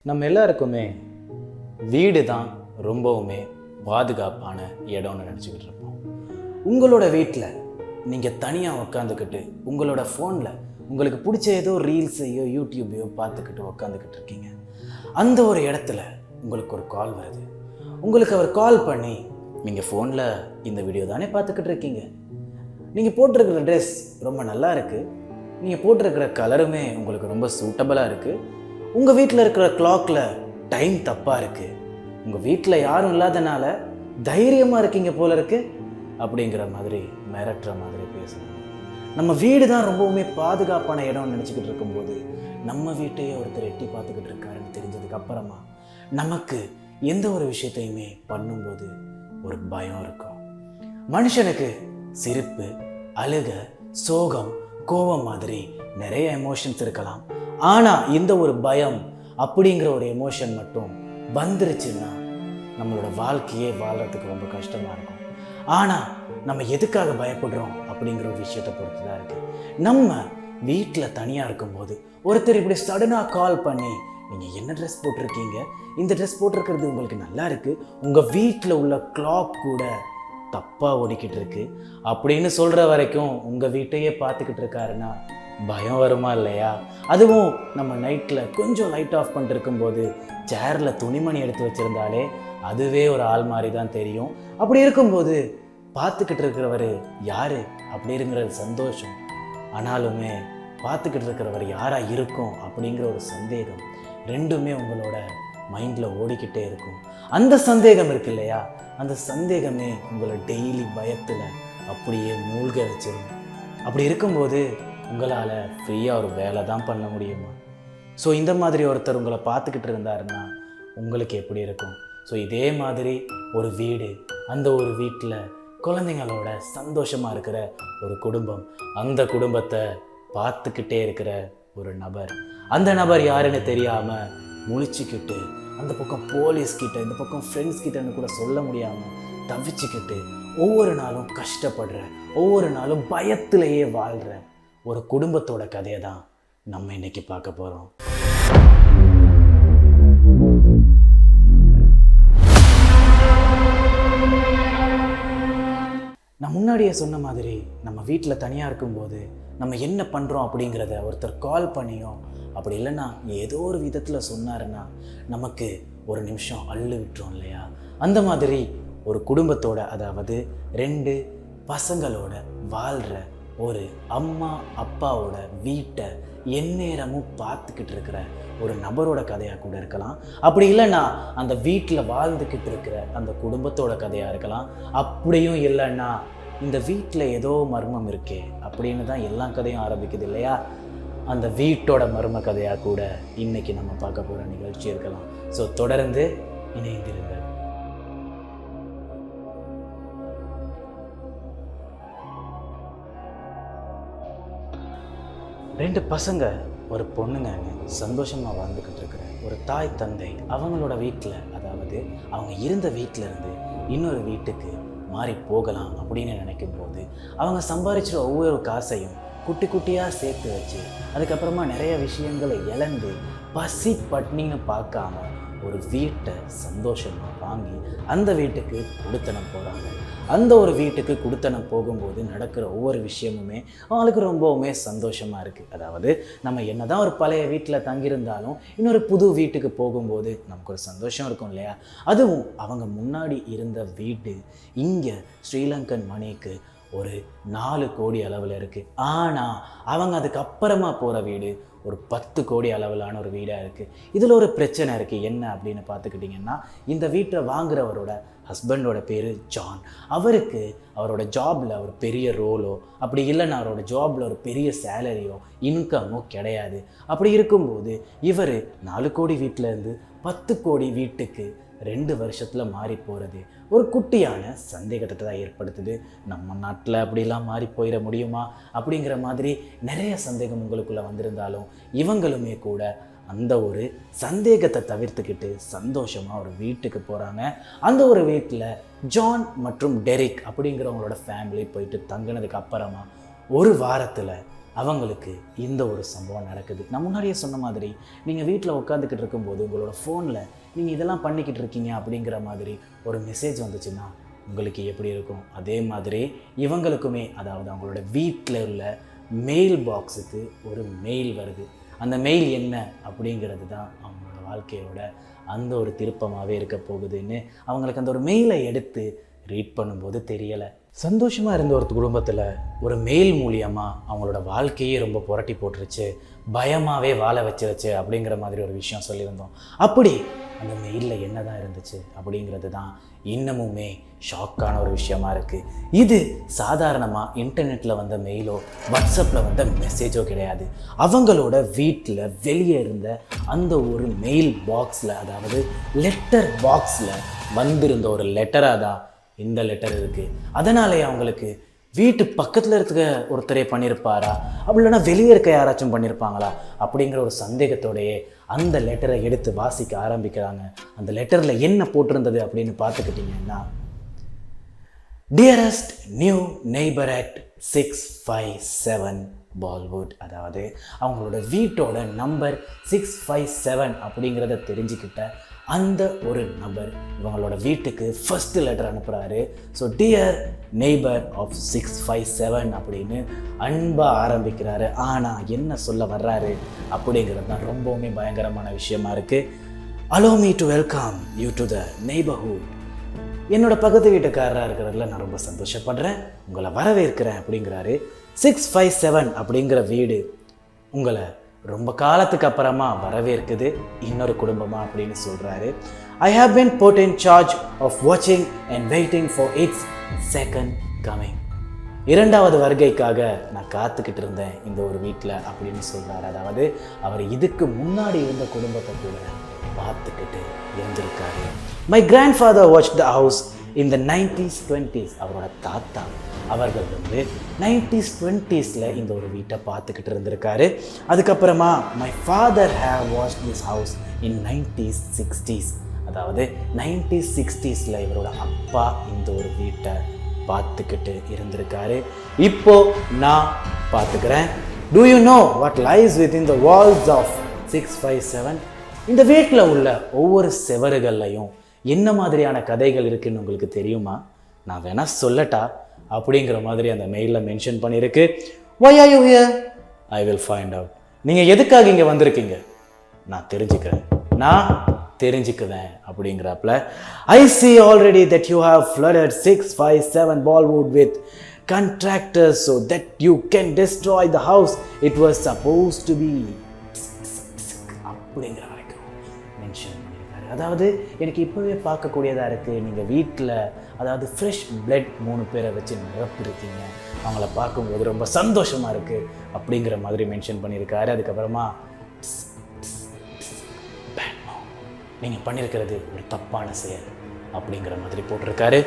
நம்ம எல்லாருக்குமே வீடு தான் ரொம்பவுமே பாதுகாப்பான இடம்னு நினச்சிக்கிட்டு இருப்போம். உங்களோட வீட்டில் நீங்கள் தனியாக உட்காந்துக்கிட்டு உங்களோட ஃபோனில் உங்களுக்கு பிடிச்ச ஏதோ ரீல்ஸையோ யூடியூப்பையோ பார்த்துக்கிட்டு உட்காந்துக்கிட்டு இருக்கீங்க. அந்த ஒரு இடத்துல உங்களுக்கு ஒரு கால் வருது. உங்களுக்கு அவர் கால் பண்ணி, நீங்கள் ஃபோனில் இந்த வீடியோ தானே பார்த்துக்கிட்டு இருக்கீங்க, நீங்கள் போட்டிருக்கிற ட்ரெஸ் ரொம்ப நல்லா இருக்குது, நீங்கள் போட்டிருக்கிற கலருமே உங்களுக்கு ரொம்ப சூட்டபுளாக இருக்குது, உங்கள் வீட்டில் இருக்கிற கிளாக்கில் டைம் தப்பாக இருக்குது, உங்கள் வீட்டில் யாரும் இல்லாதனால தைரியமாக இருக்கீங்க போல இருக்குது அப்படிங்கிற மாதிரி மிரட்டுற மாதிரி பேசுகிறாங்க. நம்ம வீடு தான் ரொம்பவுமே பாதுகாப்பான இடம்னு நினச்சிக்கிட்டு இருக்கும்போது நம்ம வீட்டையே ஒருத்தர் எட்டி பார்த்துக்கிட்டு இருக்காருன்னு தெரிஞ்சதுக்கு அப்புறமா நமக்கு எந்த ஒரு விஷயத்தையுமே பண்ணும்போது ஒரு பயம் இருக்கும். மனுஷனுக்கு சிரிப்பு, அழுக, சோகம், கோபம் மாதிரி நிறைய எமோஷன்ஸ் இருக்கலாம். ஆனால் இந்த ஒரு பயம் அப்படிங்கிற ஒரு எமோஷன் மட்டும் வந்துருச்சுன்னா நம்மளோட வாழ்க்கையே வாழ்கிறதுக்கு ரொம்ப கஷ்டமாக இருக்கும். ஆனால் நம்ம எதுக்காக பயப்படுறோம் அப்படிங்கிற ஒரு விஷயத்தை பொறுத்து தான் இருக்குது. நம்ம வீட்டில் தனியாக இருக்கும்போது ஒருத்தர் இப்படி சடனாக கால் பண்ணி, நீங்கள் என்ன ட்ரெஸ் போட்டிருக்கீங்க, இந்த ட்ரெஸ் போட்டிருக்கிறது உங்களுக்கு நல்லா இருக்குது, உங்கள் வீட்டில் உள்ள கிளாக் கூட தப்பாக ஓடிக்கிட்டு இருக்கு அப்படின்னு சொல்கிற வரைக்கும் உங்கள் வீட்டையே பார்த்துக்கிட்டு இருக்காருன்னா பயம் வருமா இல்லையா? அதுவும் நம்ம நைட்டில் கொஞ்சம் லைட் ஆஃப் பண்ணிட்டு இருக்கும்போது சேரில் துணிமணி எடுத்து வச்சுருந்தாலே அதுவே ஒரு ஆள் மாதிரி தான் தெரியும். அப்படி இருக்கும்போது பார்த்துக்கிட்டு இருக்கிறவர் யார் அப்படிங்கிறது சந்தோஷம், ஆனாலுமே பார்த்துக்கிட்டு இருக்கிறவர் யாராக இருக்கும் அப்படிங்கிற ஒரு சந்தேகம் ரெண்டுமே உங்களோட மைண்டில் ஓடிக்கிட்டே இருக்கும். அந்த சந்தேகம் இருக்கு இல்லையா, அந்த சந்தேகமே உங்களை டெய்லி பயத்தில் அப்படியே மூழ்க வச்சிடும். அப்படி இருக்கும்போது உங்களால் ஃப்ரீயாக ஒரு வேலை தான் பண்ண முடியுமா? ஸோ இந்த மாதிரி ஒருத்தர் உங்களை பார்த்துக்கிட்டு இருந்தாருன்னா உங்களுக்கு எப்படி இருக்கும்? ஸோ இதே மாதிரி ஒரு வீடு, அந்த ஒரு வீட்டில் குழந்தைங்களோட சந்தோஷமாக இருக்கிற ஒரு குடும்பம், அந்த குடும்பத்தை பார்த்துக்கிட்டே இருக்கிற ஒரு நபர், அந்த நபர் யாருன்னு தெரியாமல் முழிச்சுக்கிட்டு அந்த பக்கம் போலீஸ்கிட்ட, இந்த பக்கம் ஃப்ரெண்ட்ஸ் கிட்டன்னு கூட சொல்ல முடியாமல் தவிச்சுக்கிட்டு ஒவ்வொரு நாளும் கஷ்டப்படுற, ஒவ்வொரு நாளும் பயத்திலேயே வாழ்கிற ஒரு குடும்பத்தோட கதையை தான் நம்ம இன்னைக்கு பார்க்க போகிறோம். நான் முன்னாடியே சொன்ன மாதிரி நம்ம வீட்டில் தனியாக இருக்கும்போது நம்ம என்ன பண்ணுறோம் அப்படிங்கிறத ஒருத்தர் கால் பண்ணியும் அப்படி இல்லைன்னா ஏதோ ஒரு விதத்தில் சொன்னாருன்னா நமக்கு ஒரு நிமிஷம் அள்ளு விட்டுரும் இல்லையா? அந்த மாதிரி ஒரு குடும்பத்தோட, அதாவது 2 பசங்களோட வாழ்கிற ஒரு அம்மா அப்பாவோட வீட்டை எந்நேரமும் பார்த்துக்கிட்டு இருக்கிற ஒரு நபரோட கதையாக கூட இருக்கலாம். அப்படி இல்லைன்னா அந்த வீட்டில் வாழ்ந்துக்கிட்டு இருக்கிற அந்த குடும்பத்தோட கதையாக இருக்கலாம். அப்படியும் இல்லைன்னா இந்த வீட்டில் ஏதோ மர்மம் இருக்கே அப்படின்னு தான் எல்லா கதையும் ஆரம்பிக்குது இல்லையா? அந்த வீட்டோட மர்ம கதையாக கூட இன்னைக்கு நம்ம பார்க்க போகிற நிகழ்ச்சி இருக்கலாம். ஸோ தொடர்ந்து இணைந்திருங்கள். 2 பசங்க ஒரு பொண்ணுங்க சந்தோஷமாக வாழ்ந்துக்கிட்டு இருக்கிற ஒரு தாய் தந்தை அவங்களோட வீட்டில், அதாவது அவங்க இருந்த வீட்டில் இருந்து இன்னொரு வீட்டுக்கு மாறி போகலாம் அப்படின்னு நினைக்கும் போது அவங்க சம்பாதிச்சிட ஒவ்வொரு காசையும் குட்டி குட்டியாக சேர்த்து வச்சு அதுக்கப்புறமா நிறைய விஷயங்களை இழந்து பசி பட்னின்னு பார்க்காம ஒரு வீட்டை சந்தோஷமாக வாங்கி அந்த வீட்டுக்கு குடித்தனம் போகிறாங்க. அந்த ஒரு வீட்டுக்கு குடித்தனம் போகும்போது நடக்கிற ஒவ்வொரு விஷயமுமே அவங்களுக்கு ரொம்பவுமே சந்தோஷமாக இருக்குது. அதாவது நம்ம என்ன தான் ஒரு பழைய வீட்டில் தங்கியிருந்தாலும் இன்னொரு புது வீட்டுக்கு போகும்போது நமக்கு ஒரு சந்தோஷம் இருக்கும் இல்லையா? அதுவும் அவங்க முன்னாடி இருந்த வீடு இங்கே ஸ்ரீலங்கன் மணிக்கு ஒரு 4 கோடி அளவில் இருக்குது. ஆனால் அவங்க அதுக்கப்புறமா போகிற வீடு ஒரு 10 கோடி அளவிலான ஒரு வீடாக இருக்குது. இதில் ஒரு பிரச்சனை இருக்குது. என்ன அப்படின்னு பார்த்துக்கிட்டிங்கன்னா, இந்த வீட்டை வாங்குறவரோட ஹஸ்பண்டோட பேர் ஜான். அவருக்கு அவரோட ஜாபில் ஒரு பெரிய ரோலோ அப்படி இல்லைன்னா அவரோட ஜாபில் ஒரு பெரிய சேலரியோ இன்கமோ கிடையாது. அப்படி இருக்கும்போது இவர் 4 கோடி வீட்டிலேருந்து 10 கோடி வீட்டுக்கு 2 வருஷத்தில் மாறி போகிறது ஒரு குட்டியான சந்தேகத்தை தான் ஏற்படுத்துது. நம்ம நாட்டில் அப்படிலாம் மாறி போயிட முடியுமா அப்படிங்கிற மாதிரி நிறைய சந்தேகம் உங்களுக்குள்ளே வந்திருந்தாலும் இவங்களுமே கூட அந்த ஒரு சந்தேகத்தை தவிர்த்துக்கிட்டு சந்தோஷமாக ஒரு வீட்டுக்கு போகிறாங்க. அந்த ஒரு வீட்டில் ஜான் மற்றும் டெரிக் அப்படிங்கிறவங்களோட ஃபேமிலி போயிட்டு தங்கினதுக்கு அப்புறமா ஒரு வாரத்தில் அவங்களுக்கு இந்த ஒரு சம்பவம் நடக்குது. நான் முன்னாடியே சொன்ன மாதிரி நீங்கள் வீட்டில் உட்காந்துக்கிட்டு இருக்கும்போது உங்களோட ஃபோனில் நீங்கள் இதெல்லாம் பண்ணிக்கிட்டு இருக்கீங்க அப்படிங்கிற மாதிரி ஒரு மெசேஜ் வந்துச்சுன்னா உங்களுக்கு எப்படி இருக்கும்? அதே மாதிரி இவங்களுக்குமே, அதாவது அவங்களோட வீட்டில் உள்ள மெயில் பாக்ஸுக்கு ஒரு மெயில் வருது. அந்த மெயில் என்ன அப்படிங்கிறது தான் அவங்களோட வாழ்க்கையோட அந்த ஒரு திருப்பமாகவே இருக்க போகுதுன்னு அவங்களுக்கு அந்த ஒரு மெயிலை எடுத்து ரீட் பண்ணும்போது தெரியலை. சந்தோஷமாக இருந்த ஒரு குடும்பத்தில் ஒரு மெயில் மூலியமாக அவங்களோட வாழ்க்கையே ரொம்ப புரட்டி போட்டுருச்சு, பயமாகவே வாழ வச்சிருச்சு அப்படிங்கிற மாதிரி ஒரு விஷயம் சொல்லியிருந்தோம். அப்படி அந்த மெயிலில் என்ன தான் இருந்துச்சு அப்படிங்கிறது தான் இன்னமுமே ஷாக்கான ஒரு விஷயமா இருக்குது. இது சாதாரணமாக இன்டர்நெட்டில் வந்த மெயிலோ வாட்ஸ்அப்பில் வந்த மெசேஜோ கிடையாது. அவங்களோட வீட்டில் வெளியே இருந்த அந்த ஒரு மெயில் பாக்ஸில், அதாவது லெட்டர் பாக்ஸில் வந்திருந்த ஒரு லெட்டராக தான் இந்த லெட்டர் இருக்குது. அதனாலே அவங்களுக்கு வீட்டு பக்கத்தில் இருக்க ஒருத்தரே பண்ணியிருப்பாரா, அப்படி இல்லைன்னா வெளியே இருக்க யாராச்சும் பண்ணியிருப்பாங்களா அப்படிங்கிற ஒரு சந்தேகத்தோடையே அந்த லெட்டரை எடுத்து வாசிக்க ஆரம்பிக்கிறாங்க. அந்த லெட்டரில் என்ன போட்டிருந்தது அப்படின்னு பார்த்துக்கிட்டிங்கன்னா, டியரஸ்ட் நியூ நெய்பர் அட் 657 பால்வுட், அதாவது அவங்களோட வீட்டோட நம்பர் 657 அப்படிங்கிறத தெரிஞ்சுக்கிட்ட அந்த ஒரு நபர் இவங்களோட வீட்டுக்கு ஃபஸ்ட்டு லெட்டர் அனுப்புகிறாரு. ஸோ டியர் நெய்பர் ஆஃப் 657 அப்படின்னு அன்பாக ஆரம்பிக்கிறாரு. ஆனால் என்ன சொல்ல வர்றாரு அப்படிங்கிறது தான் ரொம்பவுமே பயங்கரமான விஷயமா இருக்குது. Allow me to welcome you to the neighbourhood. என்னோட பக்கத்து வீட்டுக்காரராக இருக்கிறதுல நான் ரொம்ப சந்தோஷப்படுறேன், உங்களை வரவேற்கிறேன் அப்படிங்கிறாரு. 657 அப்படிங்கிற வீடு உங்களை ரொம்ப காலத்துக்கு அப்புறமா வரவேற்குது இன்னொரு குடும்பமா அப்படின்னு சொல்கிறாரு. I have been put in charge of வாட்சிங் and waiting for its second coming. இரண்டாவது வருகைக்காக நான் காத்துக்கிட்டு இருந்தேன் இந்த ஒரு வீட்டில் அப்படின்னு சொல்கிறாரு. அதாவது அவர் இதுக்கு முன்னாடி இருந்த குடும்பத்தை கூட பார்த்துக்கிட்டு இருந்திருக்காரு. My grandfather watch the house in the 90s 20s. அவரோட தாத்தா அவர்கள் 90s 20sல இந்த ஒரு வீட்டை பார்த்துக்கிட்டு இருந்திருக்காரு. அதுக்கப்புறமா my father have watch this house in 90s 60s. அதாவது 90s 60sல இவரோட அப்பா இந்த ஒரு வீட்டை பார்த்துக்கிட்டு இருந்திருக்காரு. இப்போ நான் பார்த்துக்கிறேன். Do you know what lies within the walls of 657? இந்த வீட்டில் உள்ள ஒவ்வொரு செவறுகள்லையும் என்ன மாதிரியான கதைகள் இருக்குன்னு உங்களுக்கு தெரியுமா? நான் வேணா சொல்லட்டா அப்படிங்கிற மாதிரி அந்த மெயிலில் மென்ஷன் பண்ணியிருக்கு. Why are you here? I will find out. நீங்கள் எதுக்காக இங்கே வந்திருக்கீங்க? நான் தெரிஞ்சுக்குவேன் அப்படிங்கிறப்பல, I see already that you have flooded 657 Ballwood with contractors so that you can destroy the house it was supposed to be. அப்படிங்கிற வரைக்கும் mention பண்ணியிருக்காரு. அதாவது எனக்கு இப்போவே பார்க்கக்கூடியதாக இருக்குது. நீங்கள் வீட்டில் அதாவது ஃப்ரெஷ் பிளட் 3 பேரை வச்சு நிரப்பிருக்கீங்க, அவங்கள பார்க்கும்போது ரொம்ப சந்தோஷமாக இருக்குது அப்படிங்கிற மாதிரி மென்ஷன் பண்ணியிருக்காரு. அதுக்கப்புறமா நீங்கள் பண்ணியிருக்கிறது ஒரு தப்பான செயல் அப்படிங்கிற மாதிரி போட்டிருக்காரு.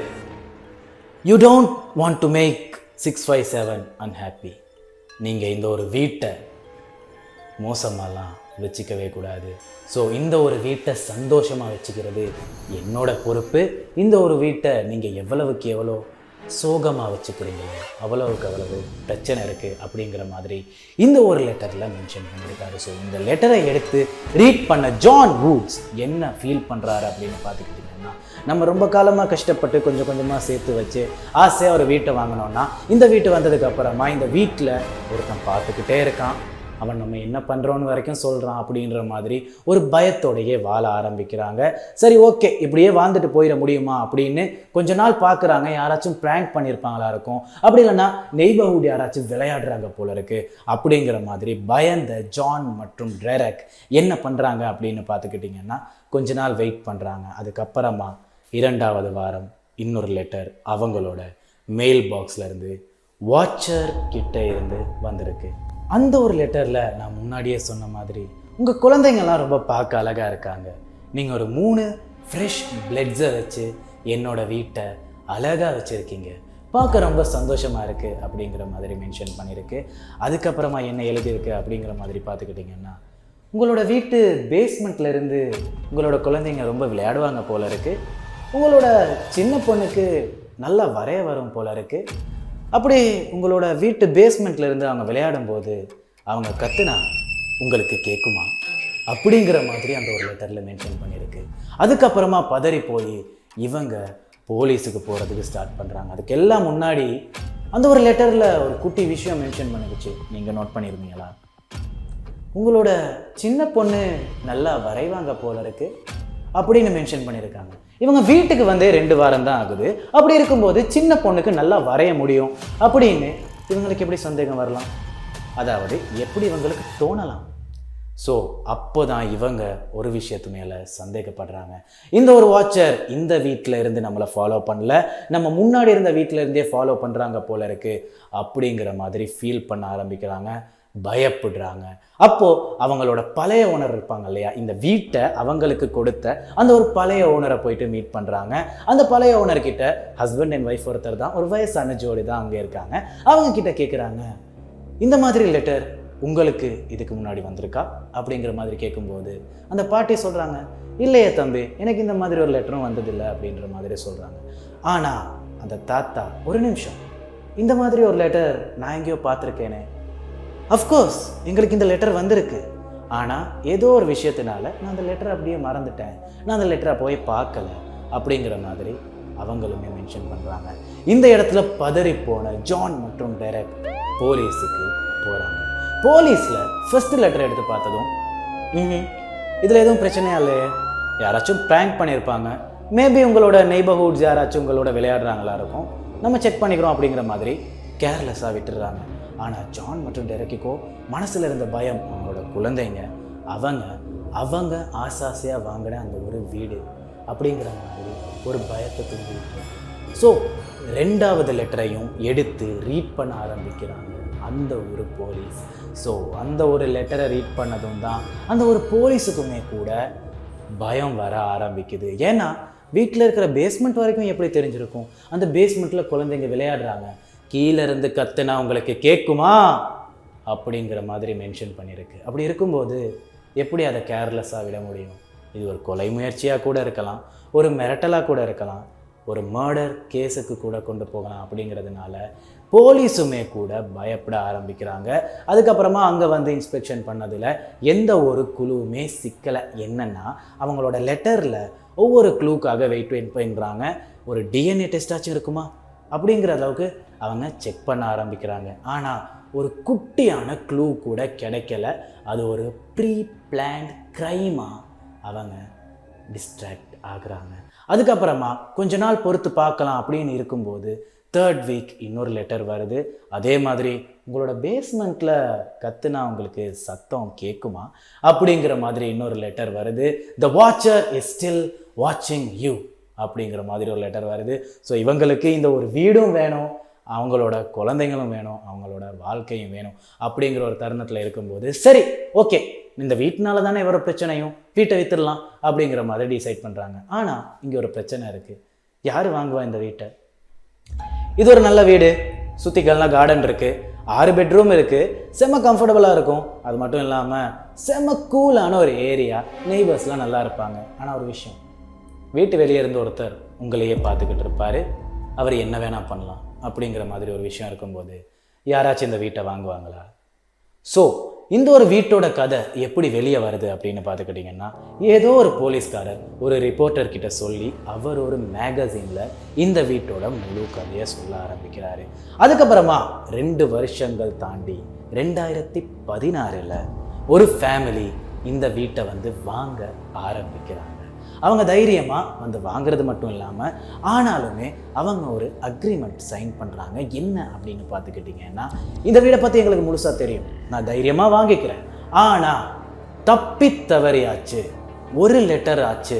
You don't want to make 657 unhappy. நீங்கள் இந்த ஒரு வீட்டை மோசமாலாம் வச்சுக்கவே கூடாது. ஸோ இந்த ஒரு வீட்டை சந்தோஷமாக வச்சுக்கிறது என்னோட பொறுப்பு. இந்த ஒரு வீட்டை நீங்கள் எவ்வளவுக்கு எவ்வளோ சோகமாக வச்சுக்கிறீங்களோ அவ்வளவுக்கு அவ்வளவு பிரச்சனை இருக்குது அப்படிங்கிற மாதிரி இந்த ஒரு லெட்டரில் மென்ஷன் பண்ணியிருக்காரு. ஸோ இந்த லெட்டரை எடுத்து ரீட் பண்ண ஜான் வூட்ஸ் என்ன ஃபீல் பண்ணுறாரு அப்படின்னு பார்த்துக்கிட்டிங்கன்னா, நம்ம ரொம்ப காலமாக கஷ்டப்பட்டு கொஞ்சம் கொஞ்சமாக சேர்த்து வச்சு ஆசையாக ஒரு வீட்டை வாங்கினோன்னா, இந்த வீட்டு வந்ததுக்கு அப்புறமா இந்த வீட்டில் ஒருத்தன் பார்த்துக்கிட்டே இருக்கான், அவன் நம்ம என்ன பண்ணுறோன்னு வரைக்கும் சொல்கிறான் அப்படின்ற மாதிரி ஒரு பயத்தோடையே வாழ ஆரம்பிக்கிறாங்க. சரி, ஓகே, இப்படியே வாழ்ந்துட்டு போயிட முடியுமா அப்படின்னு கொஞ்ச நாள் பார்க்குறாங்க. யாராச்சும் ப்ராங்க் பண்ணியிருப்பாங்களா இருக்கும், அப்படி இல்லைன்னா நெய்பர்ஹுட் யாராச்சும் விளையாடுறாங்க போல இருக்குது அப்படிங்கிற மாதிரி பயந்த ஜான் மற்றும் டெரெக் என்ன பண்ணுறாங்க அப்படின்னு பார்த்துக்கிட்டிங்கன்னா, கொஞ்ச நாள் வெயிட் பண்ணுறாங்க. அதுக்கப்புறமா 2வது வாரம் இன்னொரு லெட்டர் அவங்களோட மெயில் பாக்ஸ்லேருந்து வாட்சர் கிட்ட இருந்து வந்திருக்கு. அந்த ஒரு லெட்டரில் நான் முன்னாடியே சொன்ன மாதிரி உங்கள் குழந்தைங்கள்லாம் ரொம்ப பார்க்க அழகாக இருக்காங்க, நீங்கள் ஒரு 3 ஃப்ரெஷ் பிளட்ஸை வச்சு என்னோடய வீட்டை அழகாக வச்சுருக்கீங்க, பார்க்க ரொம்ப சந்தோஷமாக இருக்குது அப்படிங்கிற மாதிரி மென்ஷன் பண்ணியிருக்கு. அதுக்கப்புறமா என்ன எழுதியிருக்கு அப்படிங்கிற மாதிரி பார்த்துக்கிட்டிங்கன்னா, உங்களோட வீட்டு பேஸ்மெண்ட்லேருந்து உங்களோட குழந்தைங்க ரொம்ப விளையாடுவாங்க போல இருக்குது, உங்களோட சின்ன பொண்ணுக்கு நல்லா வரைய வரும் போல இருக்குது, அப்படி உங்களோட வீட்டு பேஸ்மெண்ட்ல இருந்து அவங்க விளையாடும் போது அவங்க கத்துனா உங்களுக்கு கேட்குமா அப்படிங்கிற மாதிரி அந்த ஒரு லெட்டரில் மென்ஷன் பண்ணியிருக்கு. அதுக்கப்புறமா பதறி போய் இவங்க போலீஸுக்கு போகிறதுக்கு ஸ்டார்ட் பண்ணுறாங்க. அதுக்கெல்லாம் முன்னாடி அந்த ஒரு லெட்டரில் ஒரு குட்டி விஷயம் மென்ஷன் பண்ணிடுச்சு. நீங்கள் நோட் பண்ணியிருந்தீங்களா? உங்களோட சின்ன பொண்ணு நல்லா வரைவாங்க போல இருக்கு அப்படின்னு மென்ஷன் பண்ணியிருக்காங்க. இவங்க வீட்டுக்கு வந்து 2 வாரம் தான் ஆகுது. அப்படி இருக்கும்போது சின்ன பொண்ணுக்கு நல்லா வரைய முடியும் அப்படின்னு இவங்களுக்கு எப்படி சந்தேகம் வரலாம்? அதாவது எப்படி இவங்களுக்கு தோணலாம்? ஸோ அப்போ தான் இவங்க ஒரு விஷயத்து மேலே சந்தேகப்படுறாங்க. இந்த ஒரு வாட்சர் இந்த வீட்டில் இருந்து நம்மளை ஃபாலோ பண்ணல, நம்ம முன்னாடி இருந்த வீட்டில் இருந்தே ஃபாலோ பண்ணுறாங்க போல இருக்கு அப்படிங்கிற மாதிரி ஃபீல் பண்ண ஆரம்பிக்கிறாங்க, பயப்படுறாங்க. அப்போது அவங்களோட பழைய ஓனர் இருப்பாங்க இல்லையா, இந்த வீட்டை அவங்களுக்கு கொடுத்த அந்த ஒரு பழைய ஓனரை போயிட்டு மீட் பண்ணுறாங்க. அந்த பழைய ஓனர்கிட்ட ஹஸ்பண்ட் அண்ட் ஒய்ஃப் ஒருத்தர் தான், ஒரு வயசான ஜோடி தான் அங்கே இருக்காங்க. அவங்க கிட்ட கேட்குறாங்க, இந்த மாதிரி லெட்டர் உங்களுக்கு இதுக்கு முன்னாடி வந்திருக்கா அப்படிங்கிற மாதிரி கேட்கும்போது அந்த பாட்டி சொல்கிறாங்க, இல்லையே தம்பி, எனக்கு இந்த மாதிரி ஒரு லெட்டரும் வந்ததில்லை அப்படின்ற மாதிரி சொல்கிறாங்க. ஆனால் அந்த தாத்தா, ஒரு நிமிஷம், இந்த மாதிரி ஒரு லெட்டர் நான் எங்கேயோ பார்த்துருக்கேனே. அஃப்கோர்ஸ் எங்களுக்கு இந்த லெட்டர் வந்திருக்கு, ஆனால் ஏதோ ஒரு விஷயத்தினால நான் அந்த லெட்டரை அப்படியே மறந்துட்டேன், நான் அந்த லெட்டரை போய் பார்க்கல அப்படிங்கிற மாதிரி அவங்களுமே மென்ஷன் பண்ணுறாங்க. இந்த இடத்துல பதறி போன ஜான் மற்றும் டெரெக் போலீஸுக்கு போகிறாங்க. போலீஸில் ஃபர்ஸ்ட் லெட்டர் எடுத்து பார்த்ததும் இதில் எதுவும் பிரச்சனையா இல்லையே, யாராச்சும் ப்ராங்க் பண்ணியிருப்பாங்க, மேபி உங்களோட நெய்பர்ஹுட்ஸ் யாராச்சும் உங்களோட விளையாடுறாங்களா இருக்கும், நம்ம செக் பண்ணிக்கிறோம் அப்படிங்கிற மாதிரி கேர்லெஸ்ஸாக விட்டுடுறாங்க. ஆனால் ஜான் மற்றும் டெரெக்கிக்கோ மனசில் இருந்த பயம், அவங்களோட குழந்தைங்க, அவங்க ஆசாசையாக வாங்கின அந்த ஒரு வீடு அப்படிங்கிற மாதிரி ஒரு பயத்தை தூண்டிட்டு, ஸோ 2வது லெட்டரையும் எடுத்து ரீட் பண்ண ஆரம்பிக்கிறாங்க அந்த ஒரு போலீஸ். ஸோ அந்த ஒரு லெட்டரை ரீட் பண்ணதும் தான் அந்த ஒரு போலீஸுக்குமே கூட பயம் வர ஆரம்பிக்குது. ஏன்னா வீட்டில் இருக்கிற பேஸ்மெண்ட் வரைக்கும் எப்படி தெரிஞ்சிருக்கும், அந்த பேஸ்மெண்ட்டில் குழந்தைங்க விளையாடுறாங்க, கீழே இருந்து கத்துனா உங்களுக்கு கேட்குமா அப்படிங்கிற மாதிரி மென்ஷன் பண்ணியிருக்கு. அப்படி இருக்கும்போது எப்படி அதை கேர்லெஸ்ஸாக விட முடியும்? இது ஒரு கொலை முயற்சியாக கூட இருக்கலாம், ஒரு மிரட்டலாக கூட இருக்கலாம், ஒரு மர்டர் கேஸுக்கு கூட கொண்டு போகலாம். அப்படிங்கிறதுனால போலீஸுமே கூட பயப்பட ஆரம்பிக்கிறாங்க. அதுக்கப்புறமா அங்கே வந்து இன்ஸ்பெக்ஷன் பண்ணதில் எந்த ஒரு குழுவுமே சிக்கலை. என்னென்னா அவங்களோட லெட்டரில் ஒவ்வொரு க்ளூக்காக வெயிட் பண்ணுறாங்க, ஒரு டிஎன்ஏ டெஸ்டாச்சும் இருக்குமா அப்படிங்கிற அளவுக்கு அவங்க செக் பண்ண ஆரம்பிக்கிறாங்க. ஆனால் ஒரு குட்டியான க்ளூ கூட கிடைக்கல. அது ஒரு ப்ரீ பிளான்ட் க்ரைமாக அவங்க டிஸ்ட்ராக்ட் ஆகுறாங்க. அதுக்கப்புறமா கொஞ்ச நாள் பொறுத்து பார்க்கலாம் அப்படின்னு இருக்கும்போது 3rd வீக் இன்னொரு லெட்டர் வருது. அதே மாதிரி உங்களோட பேஸ்மெண்ட்டில் கத்துனா உங்களுக்கு சத்தம் கேட்குமா அப்படிங்கிற மாதிரி இன்னொரு லெட்டர் வருது. த வாட்சர் இஸ் ஸ்டில் வாட்சிங் யூ அப்படிங்கிற மாதிரி ஒரு லெட்டர் வருது. ஸோ இவங்களுக்கு இந்த ஒரு வீடும் வேணும், அவங்களோட குழந்தைங்களும் வேணும், அவங்களோட வாழ்க்கையும் வேணும் அப்படிங்கிற ஒரு தருணத்தில் இருக்கும்போது, சரி ஓகே, இந்த வீட்டினால தானே இவர பிரச்சனையும், வீட்டை வித்துடலாம் அப்படிங்கிற மாதிரி டிசைட் பண்ணுறாங்க. ஆனால் இங்கே ஒரு பிரச்சனை இருக்குது. யார் வாங்குவா இந்த வீட்டை? இது ஒரு நல்ல வீடு, சுற்றிக்கெல்லாம் கார்டன் இருக்குது, 6 பெட்ரூம் இருக்குது, செம்ம கம்ஃபர்டபுளாக இருக்கும். அது மட்டும் இல்லாமல் செம்ம கூலான ஒரு ஏரியா, நெய்பர்ஸ்லாம் நல்லா இருப்பாங்க. ஆனால் ஒரு விஷயம், வீட்டு வெளியே இருந்து ஒருத்தர் உங்களையே பார்த்துக்கிட்டு இருப்பார், அவர் என்ன வேணால் பண்ணலாம் அப்படிங்கிற மாதிரி ஒரு விஷயம் இருக்கும்போது யாராச்சும் இந்த வீட்டை வாங்குவாங்களா? ஸோ இந்த ஒரு வீட்டோட கதை எப்படி வெளியே வருது அப்படின்னு பார்த்துக்கிட்டிங்கன்னா, ஏதோ ஒரு போலீஸ்காரர் ஒரு ரிப்போர்ட்டர்கிட்ட சொல்லி அவர் ஒரு மேகசினில் இந்த வீட்டோட முழு கதையை சொல்ல ஆரம்பிக்கிறாரு. அதுக்கப்புறமா 2 வருஷங்கள் தாண்டி 2016 ஒரு ஃபேமிலி இந்த வீட்டை வந்து வாங்க ஆரம்பிக்கிறாங்க. அவங்க தைரியமாக வந்து வாங்குறது மட்டும் இல்லாமல், ஆனாலுமே அவங்க ஒரு அக்ரிமெண்ட் சைன் பண்ணுறாங்க. என்ன அப்படின்னு பார்த்துக்கிட்டிங்கன்னா, இந்த வீடை பற்றி எங்களுக்கு முழுசாக தெரியும், நான் தைரியமாக வாங்கிக்கிறேன், ஆனால் தப்பி தவறியாச்சு ஒரு லெட்டர் ஆச்சு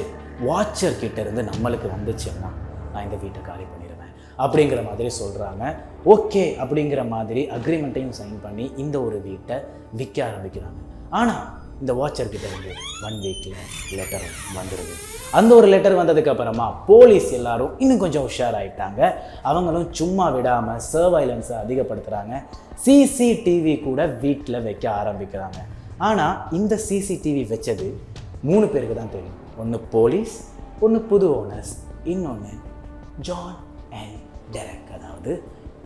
வாட்சர்கிட்ட இருந்து நம்மளுக்கு வந்துச்சுன்னா நான் இந்த வீட்டை காலி பண்ணிடுவேன் அப்படிங்கிற மாதிரி சொல்கிறாங்க. ஓகே அப்படிங்கிற மாதிரி அக்ரிமெண்ட்டையும் சைன் பண்ணி இந்த ஒரு வீட்டை விற்க ஆரம்பிக்கிறாங்க. ஆனால் இந்த வாட்சர்கிட்ட இருந்து 1 வீக்கில் லெட்டர் வந்துடுது. அந்த ஒரு லெட்டர் வந்ததுக்கப்புறமா போலீஸ் எல்லாரும் இன்னும் கொஞ்சம் உஷாராயிட்டாங்க. அவங்களும் சும்மா விடாமல் சர்வைலன்ஸை அதிகப்படுத்துகிறாங்க. சிசிடிவி கூட வீட்டில் வைக்க ஆரம்பிக்கிறாங்க. ஆனால் இந்த சிசிடிவி வச்சது 3 பேருக்கு தான் தெரியும். ஒன்று போலீஸ், ஒன்று புது ஓனர்ஸ், இன்னொன்று ஜான் அண்ட் டெரெக், அதாவது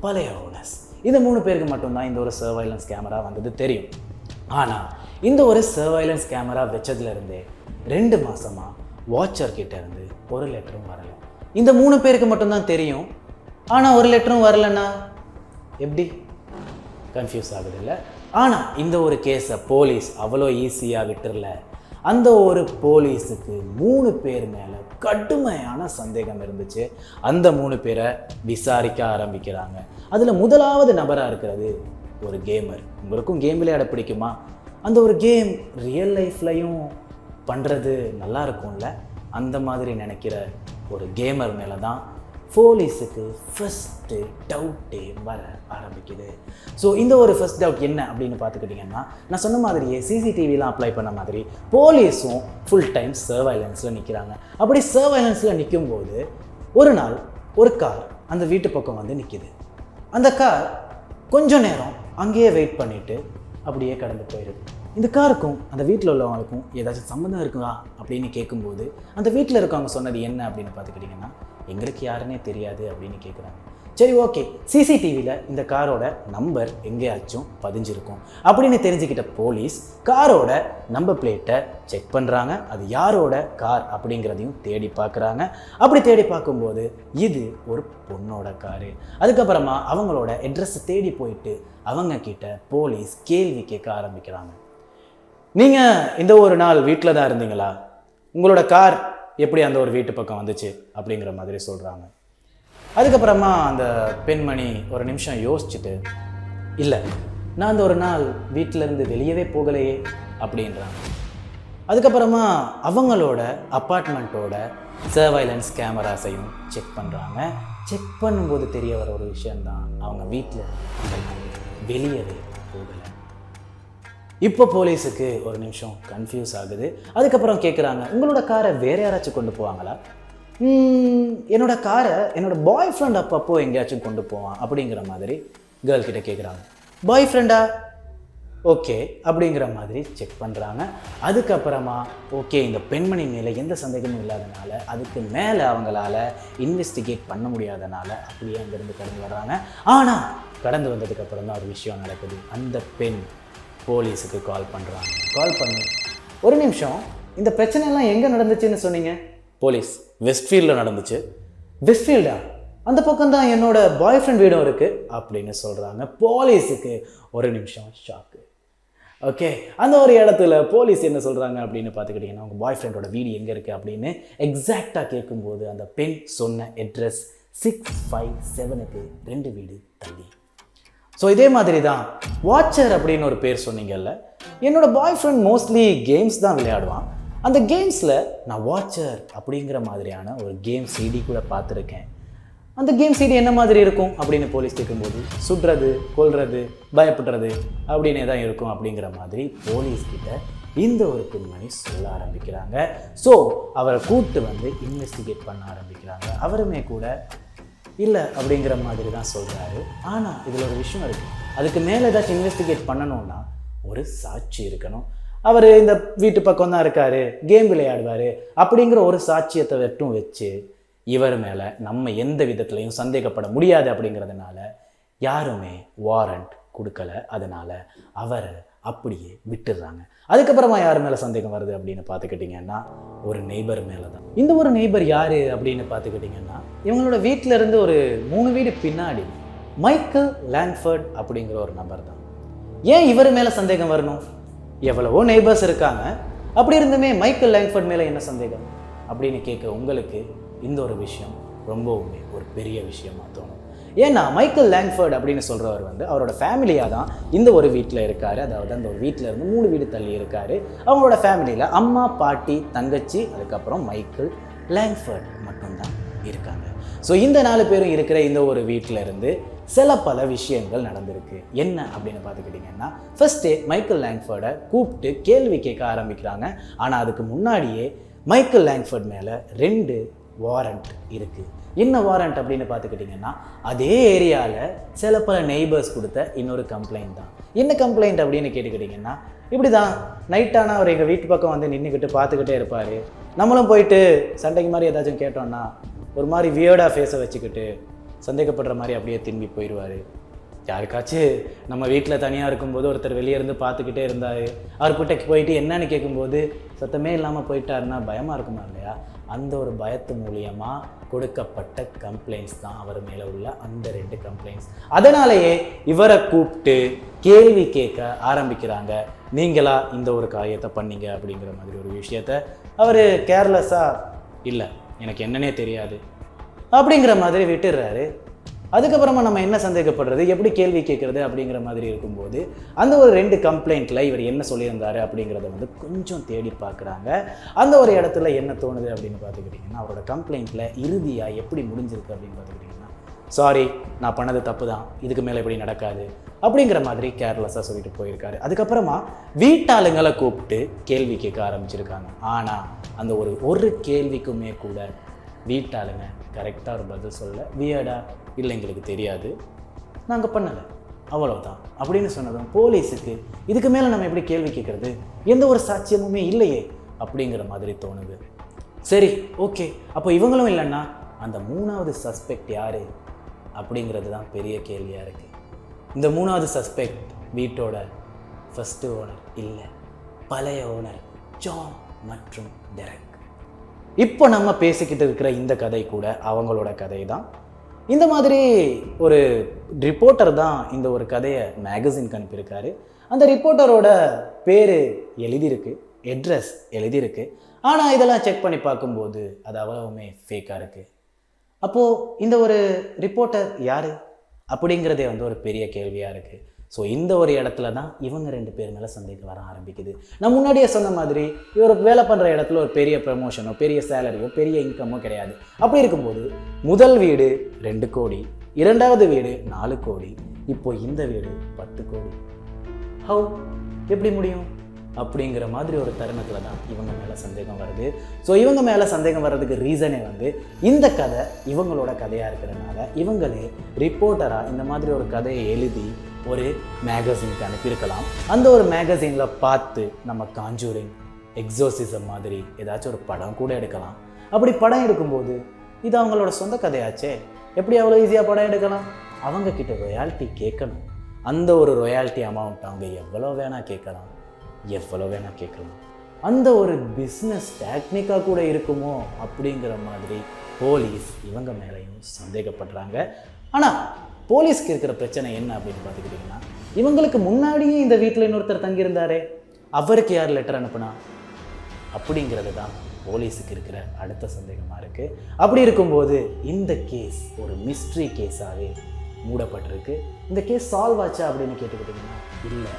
பழைய ஓனர்ஸ். இந்த 3 பேருக்கு மட்டும்தான் இந்த ஒரு சர்வைலன்ஸ் கேமரா வந்தது தெரியும். ஆனால் இந்த ஒரு சர்வைலன்ஸ் கேமரா வச்சதுலேருந்தே 2 மாதமாக வாட்சர்கிட்ட இருந்து ஒரு லெட்டரும் வரலை. இந்த 3 பேருக்கு மட்டும்தான் தெரியும், ஆனால் ஒரு லெட்டரும் வரலன்னா எப்படி? கன்ஃபியூஸ் ஆகுது இல்லை? ஆனால் இந்த ஒரு கேஸை போலீஸ் அவ்வளோ ஈஸியாக விட்டுறல. அந்த ஒரு போலீஸுக்கு 3 பேர் மேலே கடுமையான சந்தேகம் இருந்துச்சு. அந்த 3 பேரை விசாரிக்க ஆரம்பிக்கிறாங்க. அதில் முதலாவது நபராக இருக்கிறது ஒரு கேமர். உங்களுக்கும் கேம் விளையாட பிடிக்குமா? அந்த ஒரு கேம் ரியல் லைஃப்லையும் பண்ணுறது நல்லா இருக்கும்ல, அந்த மாதிரி நினைக்கிற ஒரு கேமர் மேலே தான் போலீஸுக்கு ஃபஸ்ட்டு டவுட்டே வர ஆரம்பிக்குது. ஸோ இந்த ஒரு ஃபஸ்ட் டவுட் என்ன அப்படின்னு பார்த்துக்கிட்டிங்கன்னா, நான் சொன்ன மாதிரியே சிசிடிவிலாம் அப்ளை பண்ண மாதிரி போலீஸும் ஃபுல் டைம் சர்வைலன்ஸில் நிற்கிறாங்க. அப்படி சர்வைலன்ஸில் நிற்கும்போது ஒரு நாள் ஒரு கார் அந்த வீட்டு பக்கம் வந்து நிற்கிது. அந்த கார் கொஞ்ச நேரம் அங்கேயே வெயிட் பண்ணிவிட்டு அப்படியே கடந்து போயிடுது. இந்த காருக்கும் அந்த வீட்டில் உள்ளவங்களுக்கும் ஏதாச்சும் சம்மந்தம் இருக்குதா அப்படின்னு கேட்கும்போது அந்த வீட்டில் இருக்கவங்க சொன்னது என்ன அப்படின்னு பார்த்துக்கிட்டிங்கன்னா, எங்களுக்கு யாருன்னே தெரியாது அப்படின்னு கேட்குறாங்க. சரி, ஓகே, சிசிடிவியில் இந்த காரோட நம்பர் எங்கேயாச்சும் பதிஞ்சிருக்கும் அப்படின்னு தெரிஞ்சுக்கிட்ட போலீஸ் காரோட நம்பர் பிளேட்டை செக் பண்ணுறாங்க. அது யாரோட கார் அப்படிங்கிறதையும் தேடி பார்க்குறாங்க. அப்படி தேடி பார்க்கும்போது இது ஒரு பொண்ணோட காரு. அதுக்கப்புறமா அவங்களோட அட்ரஸை தேடி போயிட்டு அவங்க கிட்ட போலீஸ் கேள்வி கேட்க ஆரம்பிக்கிறாங்க. நீங்கள் இந்த ஒரு நாள் வீட்டில் தான் இருந்தீங்களா? உங்களோட கார் எப்படி அந்த ஒரு வீட்டு பக்கம் வந்துச்சு அப்படிங்கிற மாதிரி சொல்கிறாங்க. அதுக்கப்புறமா அந்த பெண்மணி ஒரு நிமிஷம் யோசிச்சுட்டு, இல்லை, நான் அந்த ஒரு நாள் வீட்டிலேருந்து வெளியவே போகலையே அப்படின்றாங்க. அதுக்கப்புறமா அவங்களோட அப்பார்ட்மெண்ட்டோட சர்வைலன்ஸ் கேமராஸையும் செக் பண்ணுறாங்க. செக் பண்ணும்போது தெரிய வர ஒரு விஷயந்தான், அவங்க வீட்டில் வெளியவே போகலை. இப்போ போலீஸுக்கு ஒரு நிமிஷம் கன்ஃபியூஸ் ஆகுது. அதுக்கப்புறம் கேட்குறாங்க, உங்களோட காரை வேறு யாராச்சும் கொண்டு போவாங்களா? என்னோட காரை என்னோட பாய் ஃப்ரெண்ட் அப்பப்போ எங்கேயாச்சும் கொண்டு போவான் அப்படிங்கிற மாதிரி கேர்ள் கிட்ட கேட்குறாங்க. பாய் ஃப்ரெண்டா? ஓகே அப்படிங்கிற மாதிரி செக் பண்ணுறாங்க. அதுக்கப்புறமா ஓகே, இந்த பெண்மணி மேலே எந்த சந்தேகமும் இல்லாதனால, அதுக்கு மேலே அவங்களால இன்வெஸ்டிகேட் பண்ண முடியாதனால அப்படியே அங்கேருந்து கடந்து வர்றாங்க. ஆனால் கடந்து வந்ததுக்கப்புறம் தான் ஒரு விஷயம் நடக்குது. அந்த பெண் போலீஸுக்கு கால் பண்ணுறாங்க. கால் பண்ணி, ஒரு நிமிஷம், இந்த பிரச்சனையெல்லாம் எங்கே நடந்துச்சுன்னு சொன்னீங்க? போலீஸ், வெஸ்ட்ஃபீல்டில் நடந்துச்சு. வெஸ்ட்ஃபீல்டா? அந்த பக்கம் தான் என்னோட பாய் ஃப்ரெண்ட் வீடும் இருக்குது அப்படின்னு சொல்கிறாங்க. போலீஸுக்கு ஒரு நிமிஷம் ஷாக்கு. ஓகே, அந்த ஒரு இடத்துல போலீஸ் என்ன சொல்கிறாங்க அப்படின்னு பார்த்துக்கிட்டிங்கன்னா, உங்கள் பாய் ஃப்ரெண்டோட வீடு எங்கே இருக்குது அப்படின்னு எக்ஸாக்டாக கேட்கும்போது அந்த பெண் சொன்ன அட்ரஸ் 657க்கு 2 வீடு தள்ளி. ஸோ இதே மாதிரி தான் வாட்சர் அப்படின்னு ஒரு பேர் சொன்னீங்கல்ல, என்னோடய பாய் ஃப்ரெண்ட் மோஸ்ட்லி கேம்ஸ் தான் விளையாடுவான். அந்த கேம்ஸில் நான் வாட்சர் அப்படிங்கிற மாதிரியான ஒரு கேம் சிடி கூட பார்த்துருக்கேன். அந்த கேம் சிடி என்ன மாதிரி இருக்கும் அப்படின்னு போலீஸ் கேட்கும்போது, சுடுறது, கொல்றது, பயப்படுறது அப்படின்னே தான் இருக்கும் அப்படிங்கிற மாதிரி போலீஸ்கிட்ட இந்த ஒரு பெண்மணி சொல்ல ஆரம்பிக்கிறாங்க. ஸோ அவரை கூப்பிட்டு வந்து இன்வெஸ்டிகேட் பண்ண ஆரம்பிக்கிறாங்க. அவருமே கூட இல்லை அப்படிங்கிற மாதிரி தான் சொல்கிறாரு. ஆனால் இதில் ஒரு விஷயம் இருக்குது, அதுக்கு மேலே ஏதாச்சும் இன்வெஸ்டிகேட் பண்ணணும்னா ஒரு சாட்சி இருக்கணும். அவர் இந்த வீட்டு பக்கம் தான் இருக்கார், கேம் விளையாடுவார் அப்படிங்கிற ஒரு சாட்சியத்தை மட்டும் வச்சு இவர் மேலே நம்ம எந்த விதத்துலையும் சந்தேகப்பட முடியாது அப்படிங்கிறதுனால யாருமே வாரண்ட் கொடுக்கல. அதனால் அவரை அப்படியே விட்டுடுறாங்க. அதுக்கப்புறமா யார் மேலே சந்தேகம் வருது அப்படின்னு பார்த்துக்கிட்டிங்கன்னா, ஒரு நெய்பர் மேலே தான். இந்த ஒரு நெய்பர் யார் அப்படின்னு பார்த்துக்கிட்டிங்கன்னா, இவங்களோட வீட்டில் இருந்து ஒரு 3 வீடு பின்னாடி மைக்கேல் லாங்ஃபர்ட் அப்படிங்கிற ஒரு நபர் தான். ஏன் இவர் மேலே சந்தேகம் வரணும்? எவ்வளவோ நெய்பர்ஸ் இருக்காங்க, அப்படி இருந்துமே மைக்கேல் லாங்ஃபர்ட் மேலே என்ன சந்தேகம் அப்படின்னு கேட்க உங்களுக்கு இந்த ஒரு விஷயம் ரொம்பவுமே ஒரு பெரிய விஷயமா தோணும். ஏன்னா மைக்கேல் லாங்ஃபர்ட் அப்படின்னு சொல்கிறவர் வந்து அவரோட ஃபேமிலியாக தான் இந்த ஒரு வீட்டில் இருக்கார். அதாவது அந்த ஒரு வீட்டில் இருந்து 3 வீடு தள்ளி இருக்கார். அவங்களோட ஃபேமிலியில் அம்மா, பாட்டி, தங்கச்சி, அதுக்கப்புறம் மைக்கேல் லாங்ஃபர்ட் மட்டும்தான் இருக்காங்க. ஸோ இந்த 4 பேரும் இருக்கிற இந்த ஒரு வீட்டில் இருந்து சில பல விஷயங்கள் நடந்திருக்கு. என்ன அப்படின்னு பார்த்துக்கிட்டிங்கன்னா, ஃபர்ஸ்ட்டு மைக்கேல் லாங்ஃபர்டை கூப்பிட்டு கேள்வி கேட்க ஆரம்பிக்கிறாங்க. ஆனால் அதுக்கு முன்னாடியே மைக்கேல் லாங்ஃபர்ட் மேலே 2 வாரண்ட் இருக்குது. என்ன வாரண்ட் அப்படின்னு பார்த்துக்கிட்டிங்கன்னா, அதே ஏரியாவில் சில பல நெய்பர்ஸ் கொடுத்த இன்னொரு கம்ப்ளைண்ட் தான். என்ன கம்ப்ளைண்ட் அப்படின்னு கேட்டுக்கிட்டிங்கன்னா, இப்படி தான் நைட்டானா அவர் எங்கள் வீட்டு பக்கம் வந்து நின்றுக்கிட்டு பார்த்துக்கிட்டே இருப்பார். நம்மளும் போயிட்டு சண்டைக்கு மாதிரி ஏதாச்சும் கேட்டோன்னா ஒரு மாதிரி வியர்டாக ஃபேஸை வச்சுக்கிட்டு சந்தேகப்படுற மாதிரி அப்படியே திரும்பி போயிடுவார். யாருக்காச்சும் நம்ம வீட்டில் தனியாக இருக்கும்போது ஒருத்தர் வெளியே இருந்து பார்த்துக்கிட்டே இருந்தார், அவர்கிட்ட போயிட்டு என்னன்னு கேட்கும்போது சத்தமே இல்லாமல் போயிட்டாருன்னா பயமாக இருக்குமா இல்லையா? அந்த ஒரு பயத்து மூலியமாக கொடுக்கப்பட்ட கம்ப்ளைண்ட்ஸ் தான் அவர் மேலே உள்ள அந்த 2 கம்ப்ளைண்ட்ஸ். அதனாலேயே இவரை கூப்பிட்டு கேள்வி கேட்க ஆரம்பிக்கிறாங்க. நீங்களா இந்த ஒரு காரியத்தை பண்ணீங்க அப்படிங்கிற மாதிரி ஒரு விஷயத்த அவர் கேர்லெஸ்ஸாக இல்லை எனக்கு என்னன்னே தெரியாது அப்படிங்கிற மாதிரி விட்டுடுறாரு. அதுக்கப்புறமா நம்ம என்ன சந்தேகப்படுறது, எப்படி கேள்வி கேட்குறது அப்படிங்கிற மாதிரி இருக்கும்போது அந்த ஒரு 2 கம்ப்ளைண்ட்டில் இவர் என்ன சொல்லியிருந்தார் அப்படிங்கிறத வந்து கொஞ்சம் தேடி பார்க்குறாங்க. அந்த ஒரு இடத்துல என்ன தோணுது அப்படின்னு பார்த்துக்கிட்டிங்கன்னா, அவரோட கம்ப்ளைண்ட்டில் இறுதியாக எப்படி முடிஞ்சிருக்கு அப்படின்னு பார்த்துக்கிட்டிங்கன்னா, சாரி நான் பண்ணது தப்பு தான், இதுக்கு மேலே எப்படி நடக்காது அப்படிங்கிற மாதிரி கேர்லெஸ்ஸாக சொல்லிட்டு போயிருக்காரு. அதுக்கப்புறமா வீட்டாளுங்களை கூப்பிட்டு கேள்வி கேட்க ஆரம்பிச்சிருக்காங்க. ஆனால் அந்த ஒரு கேள்விக்குமே கூட வீட்டாளுங்க கரெக்டாக ஒரு பதில் சொல்ல, வியர்டா இல்லை எங்களுக்கு தெரியாது, நாங்கள் பண்ணலை, அவ்வளோதான் அப்படின்னு சொன்னதும் போலீஸுக்கு இதுக்கு மேலே நம்ம எப்படி கேள்வி கேட்குறது, எந்த ஒரு சாட்சியமுமே இல்லையே அப்படிங்கிற மாதிரி தோணுது. சரி ஓகே, அப்போ இவங்களும் இல்லைன்னா அந்த 3வது சஸ்பெக்ட் யார் அப்படிங்கிறது தான் பெரிய கேள்வியாக இருக்குது. இந்த 3வது சஸ்பெக்ட் வீட்டோட ஃபஸ்ட்டு ஓனர் இல்லை, பழைய ஓனர் ஜான் மற்றும் டெரெக். இப்போ நம்ம பேசிக்கிட்டு இருக்கிற இந்த கதை கூட அவங்களோட கதை தான். இந்த மாதிரி ஒரு ரிப்போர்ட்டர் தான் இந்த ஒரு கதையை மேகசினுக்கு அனுப்பியிருக்காரு. அந்த ரிப்போர்ட்டரோட பேர் எழுதியிருக்கு, அட்ரஸ் எழுதியிருக்கு. ஆனால் இதெல்லாம் செக் பண்ணி பார்க்கும்போது அது அவ்வளவுமே ஃபேக்காக இருக்குது. அப்போது இந்த ஒரு ரிப்போர்ட்டர் யார் அப்படிங்கிறதே வந்து ஒரு பெரிய கேள்வியாக இருக்குது. ஸோ இந்த ஒரு இடத்துல தான் இவங்க 2 பேர் மேலே சந்தேகம் வர ஆரம்பிக்குது. நான் முன்னாடியே சொன்ன மாதிரி இவர் வேலை பண்ணுற இடத்துல ஒரு பெரிய ப்ரமோஷனோ பெரிய சேலரியோ பெரிய இன்கமோ கிடையாது. அப்படி இருக்கும்போது முதல் வீடு 2 கோடி, 2வது வீடு 4 கோடி, இப்போ இந்த வீடு 10 கோடி. ஹவு, எப்படி முடியும் அப்படிங்கிற மாதிரி ஒரு தருணத்தில் தான் இவங்க மேலே சந்தேகம் வருது. ஸோ இவங்க மேலே சந்தேகம் வர்றதுக்கு ரீசனே வந்து இந்த கதை இவங்களோட கதையாக இருக்கிறதுனால இவங்களே ரிப்போர்ட்டராக இந்த மாதிரி ஒரு கதையை எழுதி ஒரு மேகசினுக்கு அனுப்பியிருக்கலாம். அந்த ஒரு மேகசினில் பார்த்து நம்ம காஞ்சூரிங், எக்ஸோசிசம் மாதிரி ஏதாச்சும் ஒரு படம் கூட எடுக்கலாம். அப்படி படம் எடுக்கும்போது இது அவங்களோட சொந்த கதையாச்சே, எப்படி அவ்வளோ ஈஸியாக படம் எடுக்கலாம்? அவங்கக்கிட்ட ரொயாலிட்டி கேட்கணும். அந்த ஒரு ரொயாலிட்டி அமௌண்ட் அவங்க எவ்வளோ வேணால் கேட்கலாம், அந்த ஒரு பிஸ்னஸ் டெக்னிக்காக கூட இருக்குமோ அப்படிங்கிற மாதிரி போலீஸ் இவங்க மேலேயும் சந்தேகப்படுறாங்க. ஆனால் போலீஸ்க்கு இருக்கிற பிரச்சனை என்ன அப்படின்னு பார்த்துக்கிட்டிங்கன்னா, இவங்களுக்கு முன்னாடியே இந்த வீட்டில் இன்னொருத்தர் தங்கியிருந்தாரே, அவருக்கு யார் லெட்டர் அனுப்புனா அப்படிங்கிறது தான் போலீஸுக்கு இருக்கிற அடுத்த சந்தேகமாக இருக்குது. அப்படி இருக்கும்போது இந்த கேஸ் ஒரு மிஸ்ட்ரி கேஸாகவே மூடப்பட்டிருக்கு. இந்த கேஸ் சால்வ் ஆச்சா அப்படின்னு கேட்டுக்கிட்டிங்கன்னா இல்லை.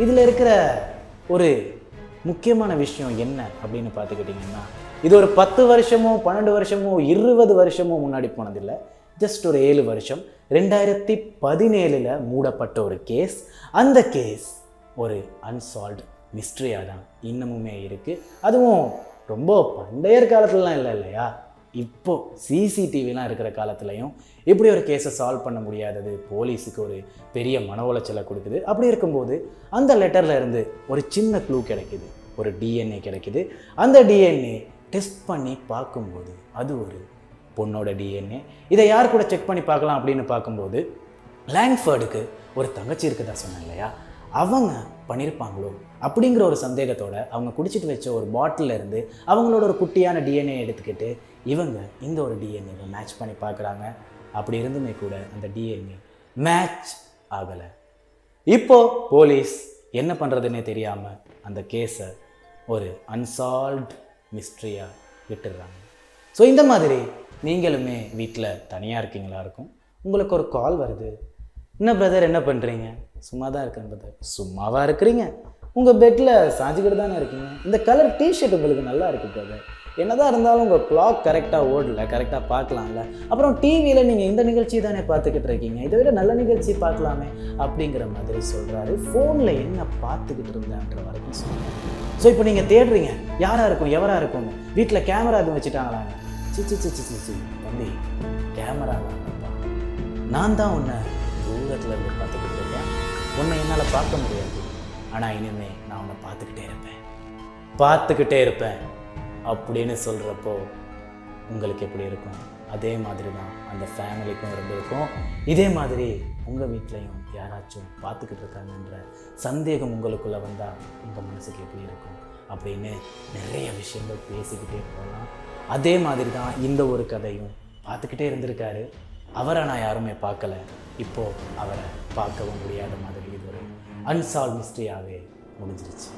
இதில் இருக்கிற ஒரு முக்கியமான விஷயம் என்ன அப்படின்னு பார்த்துக்கிட்டிங்கன்னா, இது ஒரு 10 வருஷமோ 12 வருஷமோ 20 வருஷமோ முன்னாடி போனதில்லை, ஜஸ்ட் ஒரு 7 வருஷம் 2017 மூடப்பட்ட ஒரு கேஸ். அந்த கேஸ் ஒரு அன்சால்வ்டு மிஸ்ட்ரியாக தான் இன்னமுமே இருக்குது. அதுவும் ரொம்ப பண்டைய காலத்துலலாம் இல்லை இல்லையா, இப்போது சிசிடிவிலாம் இருக்கிற காலத்துலையும் இப்படி ஒரு கேஸை சால்வ் பண்ண முடியாதது போலீஸுக்கு ஒரு பெரிய மன உளைச்சலை கொடுக்குது. அப்படி இருக்கும்போது அந்த லெட்டரில் இருந்து ஒரு சின்ன க்ளூ கிடைக்குது, ஒரு டிஎன்ஏ கிடைக்குது. அந்த டிஎன்ஏ டெஸ்ட் பண்ணி பார்க்கும்போது அது ஒரு பொண்ணோட டிஎன்ஏ. இதை யார் கூட செக் பண்ணி பார்க்கலாம் அப்படின்னு பார்க்கும்போது லாங்ஃபர்டுக்கு ஒரு தங்கச்சி இருக்குதா சொன்னேன் இல்லையா, அவங்க பண்ணியிருப்பாங்களோ அப்படிங்கிற ஒரு சந்தேகத்தோட அவங்க குடிச்சிட்டு வச்ச ஒரு பாட்டிலில் இருந்து அவங்களோட ஒரு குட்டியான டிஎன்ஏ எடுத்துக்கிட்டு இவங்க இந்த ஒரு டிஎன்ஏவை மேட்ச் பண்ணி பார்க்குறாங்க. அப்படி இருந்துமே கூட அந்த டிஎன்ஏ மேட்ச் ஆகலை. இப்போது போலீஸ் என்ன பண்ணுறதுன்னே தெரியாமல் அந்த கேஸை ஒரு அன்சால்வ்டு மிஸ்ட்ரியாக விட்டுடுறாங்க. ஸோ இந்த மாதிரி நீங்களுமே வீட்டில் தனியாக இருக்கீங்களா இருக்கும், உங்களுக்கு ஒரு கால் வருது, என்ன பிரதர் என்ன பண்ணுறீங்க? சும்மா தான் இருக்கேன் பிரதர். சும்மாவாக இருக்கிறீங்க, உங்கள் பெட்டில் சாஞ்சிக்கிட்டு தானே இருக்கீங்க, இந்த கலர் டிஷர்ட் உங்களுக்கு நல்லா இருக்குது பிரதர், என்னதான் இருந்தாலும் உங்கள் கிளாக் கரெக்டாக ஓடல, கரெக்டாக பார்க்கலாம்ல, அப்புறம் டிவியில் நீங்கள் இந்த நிகழ்ச்சி தானே பார்த்துக்கிட்டு இருக்கீங்க, இதை விட நல்ல நிகழ்ச்சி பார்க்கலாமே அப்படிங்கிற மாதிரி சொல்கிறாரு. ஃபோனில் என்ன பார்த்துக்கிட்டு இருந்தேன்ற வரைக்கும் சொல்லுங்கள். ஸோ இப்போ நீங்கள் தேடுறீங்க யாராக இருக்கும் எவராக இருக்கும்னு, வீட்டில் கேமரா எதுவும் வச்சுட்டாங்களாங்க? சி தம்பி, கேமரா தான்ப்பா, நான் தான் உன்னை தூரத்தில் இருந்து பார்த்துக்கிட்டு இருக்கேன், உன்னை என்னால் பார்க்க முடியாது, ஆனால் இனிமேல் நான் உன்னை பார்த்துக்கிட்டே இருப்பேன் அப்படின்னு சொல்கிறப்போ உங்களுக்கு எப்படி இருக்கும்? அதே மாதிரி தான் அந்த ஃபேமிலிக்கும் இருந்திருக்கும். இதே மாதிரி உங்கள் வீட்லேயும் யாராச்சும் பார்த்துக்கிட்டு இருக்காங்கன்ற சந்தேகம் உங்களுக்குள்ளே வந்தால் உங்கள் மனசுக்கு எப்படி இருக்கும் அப்படின்னு நிறைய விஷயங்கள் பேசிக்கிட்டே போகலாம். அதே மாதிரி தான் இந்த ஒரு கதையும் பார்த்துக்கிட்டே இருந்திருக்காரு. அவரை நான் யாருமே பார்க்கல, இப்போது அவரை பார்க்கவும் முடியாத மாதிரி இது ஒரு அன்சால்வ் மிஸ்ட்ரியாகவே முடிஞ்சிருச்சு.